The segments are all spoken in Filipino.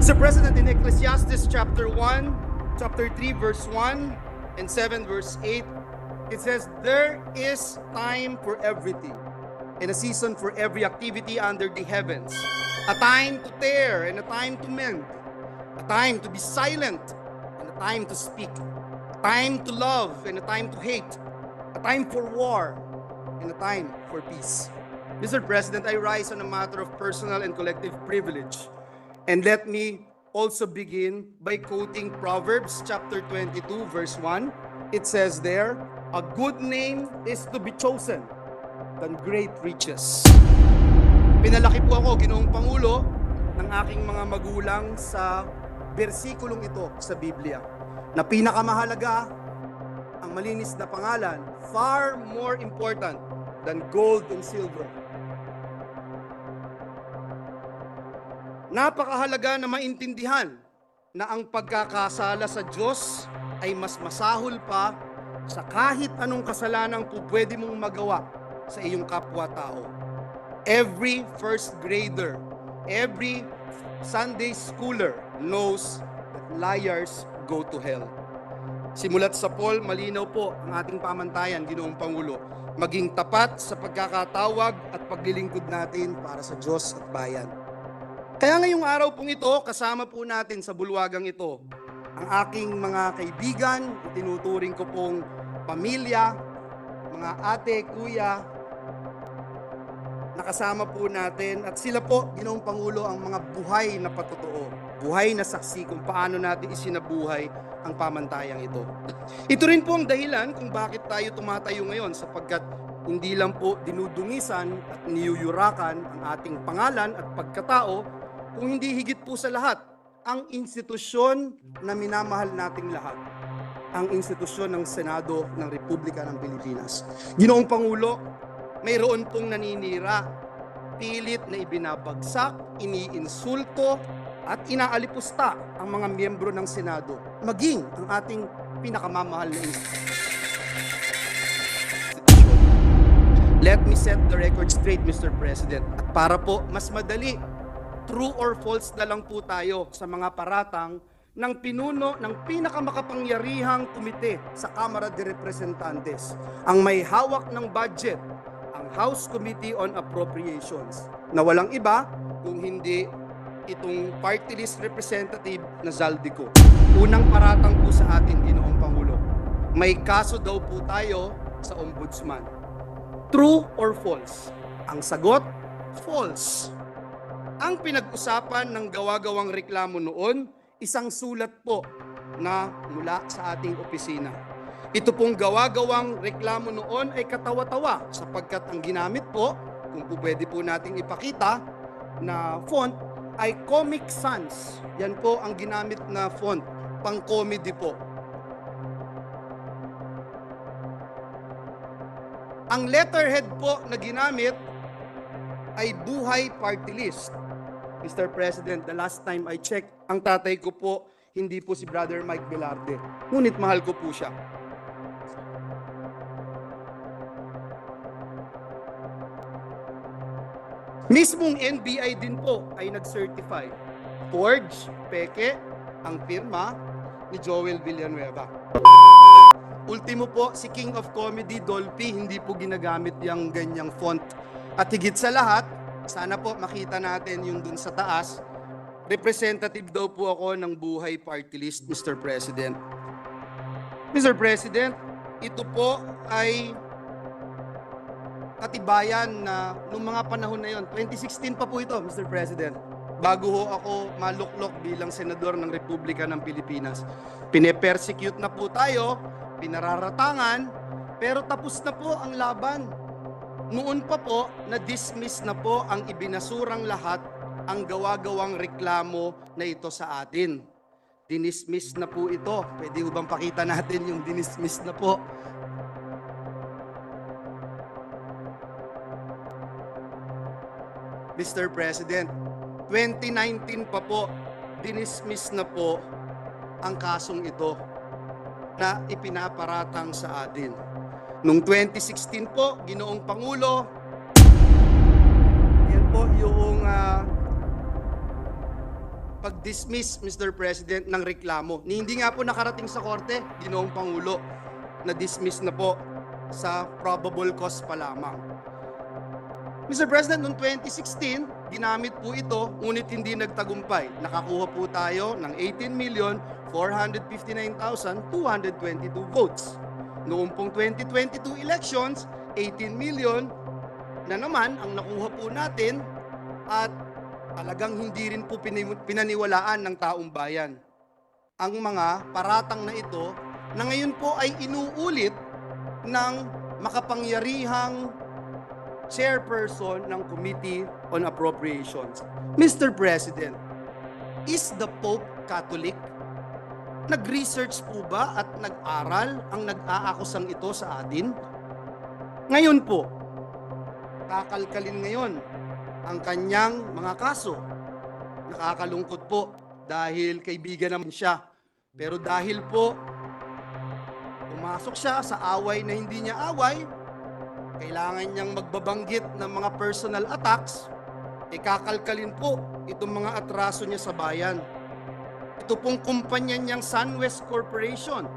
Mr. President, in Ecclesiastes chapter 1, chapter 3, verse 1, and 7, verse 8, it says, "There is time for everything, and a season for every activity under the heavens. A time to tear and a time to mend. A time to be silent and a time to speak. A time to love and a time to hate. A time for war and a time for peace." Mr. President, I rise on a matter of personal and collective privilege. And let me also begin by quoting Proverbs chapter 22, verse 1. It says there, "A good name is to be chosen than great riches." Pinalaki po ako, Ginoong Pangulo, ng aking mga magulang sa bersikulong ito sa Biblia, na pinakamahalaga ang malinis na pangalan, far more important than gold and silver. Napakahalaga na maintindihan na ang pagkakasala sa Diyos ay mas masahol pa sa kahit anong kasalanang po pwede mong magawa sa iyong kapwa-tao. Every first grader, every Sunday schooler knows that liars go to hell. Simulat sa Paul, malinaw po ang ating pamantayan, Ginoong Pangulo, maging tapat sa pagkakatawag at paglilingkod natin para sa Diyos at bayan. Kaya ngayong araw pong ito, kasama po natin sa bulwagang ito ang aking mga kaibigan, tinuturing ko pong pamilya, mga ate, kuya, nakasama po natin, at sila po, Ginoong Pangulo, ang mga buhay na patotoo, buhay na saksi kung paano natin isinabuhay ang pamantayang ito. Ito rin po ang dahilan kung bakit tayo tumatayo ngayon, sapagkat hindi lang po dinudungisan at niyuyurakan ang ating pangalan at pagkatao, kung hindi higit po sa lahat, ang institusyon na minamahal nating lahat, ang institusyon ng Senado ng Republika ng Pilipinas. Ginoong Pangulo, mayroon pong naninira, pilit na ibinabagsak, iniinsulto, at inaalipusta ang mga miyembro ng Senado, maging ang ating pinakamamahal na institusyon. Let me set the record straight, Mr. President. At para po mas madali, true or false na lang po tayo sa mga paratang ng pinuno ng pinakamakapangyarihang komite sa Kamara de Representantes, ang may hawak ng budget, ang House Committee on Appropriations, na walang iba kung hindi itong party list representative na Zaldico. Unang paratang po sa atin, Ginoong Pangulo, may kaso daw po tayo sa Ombudsman. True or false? Ang sagot, false. Ang pinag-usapan ng gawa-gawang reklamo noon, isang sulat po na mula sa ating opisina. Ito pong gawa-gawang reklamo noon ay katawa-tawa sapagkat ang ginamit po, kung po pwede po nating ipakita, na font ay Comic Sans. Yan po ang ginamit na font, pang-comedy po. Ang letterhead po na ginamit ay Buhay Party List. Mr. President, the last time I checked, ang tatay ko po, hindi po si Brother Mike Velarde. Ngunit mahal ko po siya. Mismong NBI din po ay nag-certify. Forge, peke, ang firma ni Joel Villanueva. Ultimo po, si King of Comedy, Dolphy, hindi po ginagamit yung ganyang font. At higit sa lahat, sana po makita natin yung dun sa taas, representative daw po ako ng Buhay Party List, Mr. President. Mr. President, ito po ay katibayan na noong mga panahon na yon, 2016 pa po ito, Mr. President, bago ho ako maluklok bilang senador ng Republika ng Pilipinas. Pine-persecute na po tayo, pinararatangan, pero tapos na po ang laban. Noon pa po, na-dismiss na po ang ibinasurang lahat ang gawa-gawang reklamo na ito sa atin. Dinismiss na po ito. Pwede ho bang pakita natin yung dinismiss na po? Mr. President, 2019 pa po, dinismiss na po ang kasong ito na ipinaparatang sa atin. Noong 2016 po, Ginoong Pangulo, yan po yung pag-dismiss, Mr. President, ng reklamo. Hindi nga po nakarating sa korte, Ginoong Pangulo, na-dismiss na po sa probable cause pa lamang. Mr. President, noong 2016, ginamit po ito, ngunit hindi nagtagumpay. Nakakuha po tayo ng 18,459,222 votes. Noong pong 2022 elections, 18 million na naman ang nakuha po natin at talagang hindi rin po pinaniwalaan ng taong bayan. Ang mga paratang na ito na ngayon po ay inuulit ng makapangyarihang chairperson ng Committee on Appropriations. Mr. President, is the Pope Catholic? Nag-research po ba at nag-aral ang nag-aakusang ito sa atin? Ngayon po, kakalkalin ngayon ang kanyang mga kaso. Nakakalungkot po dahil kaibigan naman siya. Pero dahil po pumasok siya sa away na hindi niya away, kailangan niyang magbabanggit ng mga personal attacks, kakalkalin po itong mga atraso niya sa bayan. Ito pong kumpanya niyang SunWest Corporation.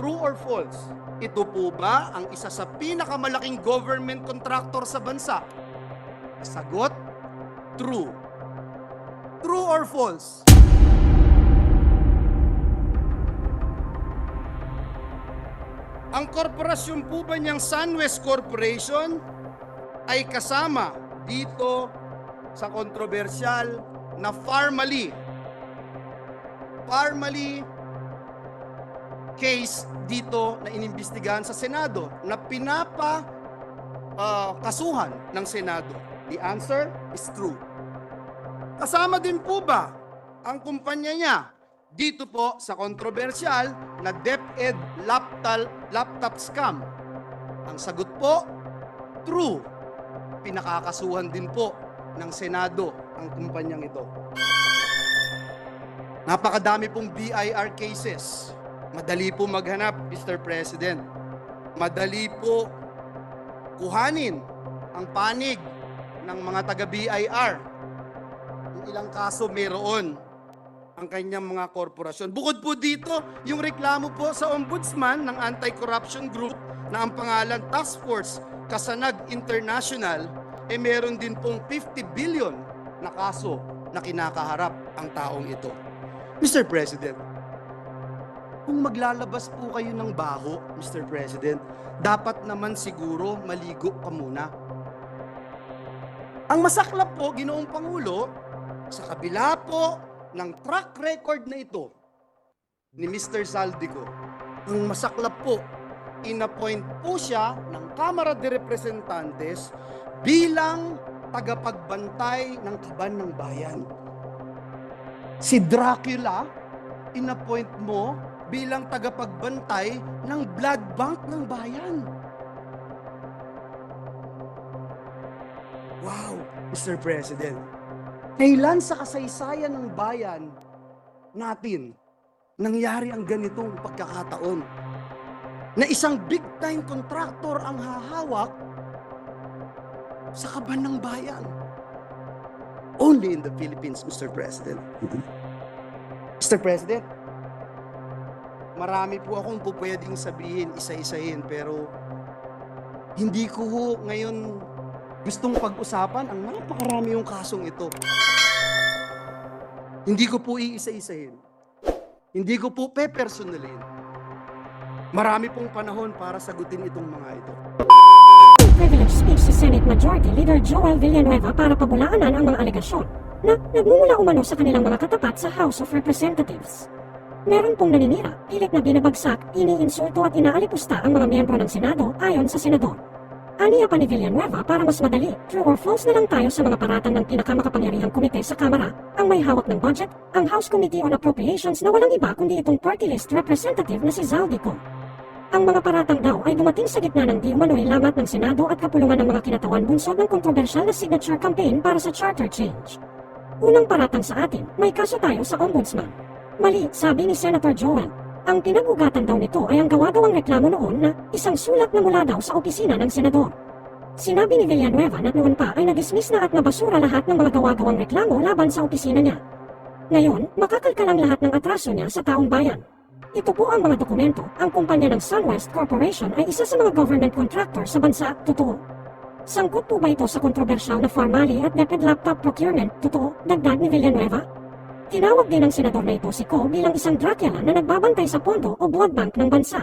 True or false? Ito po ba ang isa sa pinakamalaking government contractor sa bansa? Sagot, true. True or false? Ang korporasyon po ba niyang SunWest Corporation ay kasama dito sa kontrobersyal na Farmally case dito na inimbestigahan sa Senado na kasuhan ng Senado? The answer is true. Kasama din po ba ang kumpanya niya dito po sa kontrobersyal na DepEd laptop scam? Ang sagot po, true. Pinakakasuhan din po ng Senado ang kumpanyang ito. Napakadami pong BIR cases. Madali po maghanap, Mr. President. Madali po kuhanin ang panig ng mga taga-BIR. Yung ilang kaso mayroon ang kanyang mga korporasyon. Bukod po dito, yung reklamo po sa Ombudsman ng Anti-Corruption Group na ang pangalan Task Force Kasanag International, meron din pong 50 billion na kaso na kinakaharap ang taong ito. Mr. President, kung maglalabas po kayo ng baho, Mr. President, dapat naman siguro maligo ka muna. Ang masaklap po, Ginoong Pangulo, sa kabila po ng track record na ito ni Mr. Zaldico, ang masaklap po, inappoint po siya ng Kamara de Representantes bilang tagapagbantay ng kaban ng bayan. Si Dracula, inappoint mo bilang tagapagbantay ng blood bank ng bayan. Wow, Mr. President. Kailan sa kasaysayan ng bayan natin nangyari ang ganitong pagkakataon? Na isang big-time contractor ang hahawak sa kaban ng bayan. Only in the Philippines, Mr. President. Mr. President, marami po akong pwedeng sabihin, isa-isahin, pero hindi ko ho ngayon gustong pag-usapan ang napakarami yung kasong ito. Hindi ko po iisa-isahin. Hindi ko po pe-personalin. Marami pong panahon para sagutin itong mga ito. Privilege speech si Senate Majority Leader Joel Villanueva para pabulaanan ang mga alegasyon na nagmumula umano sa kanilang mga katapat sa House of Representatives. Meron pong naninira, pilit na binabagsak, iniinsulto at inaalipusta ang mga miyembro ng Senado ayon sa Senador. Aniya pa ni Villanueva para mas madali, true or false na lang tayo sa mga paratang ng pinakamakapangyarihang komite sa Kamara, ang may hawak ng budget, ang House Committee on Appropriations na walang iba kundi itong party list representative na si Zaldico. Ang mga paratang daw ay dumating sa gitna ng di umano'y lamat ng Senado at kapulungan ng mga kinatawan bunsod ng kontrobersyal na signature campaign para sa charter change. Unang paratang sa atin, may kaso tayo sa Ombudsman. Mali, sabi ni Senator Joel. Ang pinag-ugatan daw nito ay ang gawa-gawang reklamo noon na isang sulat na mula daw sa opisina ng Senador. Sinabi ni Villanueva na noon pa ay na-dismiss na at nabasura lahat ng mga gawa-gawang reklamo laban sa opisina niya. Ngayon, makakalkal ang lahat ng atraso niya sa taong bayan. Ito po ang mga dokumento. Ang kumpanya ng SunWest Corporation ay isa sa mga government contractor sa bansa. Totoo. Sangkot po ba ito sa kontrobersyal na Formali at DepEd laptop procurement? Totoo. Dagdag ni Villanueva. Tinawag din ng senador na ito si Ko bilang isang Dracula na nagbabantay sa pondo o blood bank ng bansa.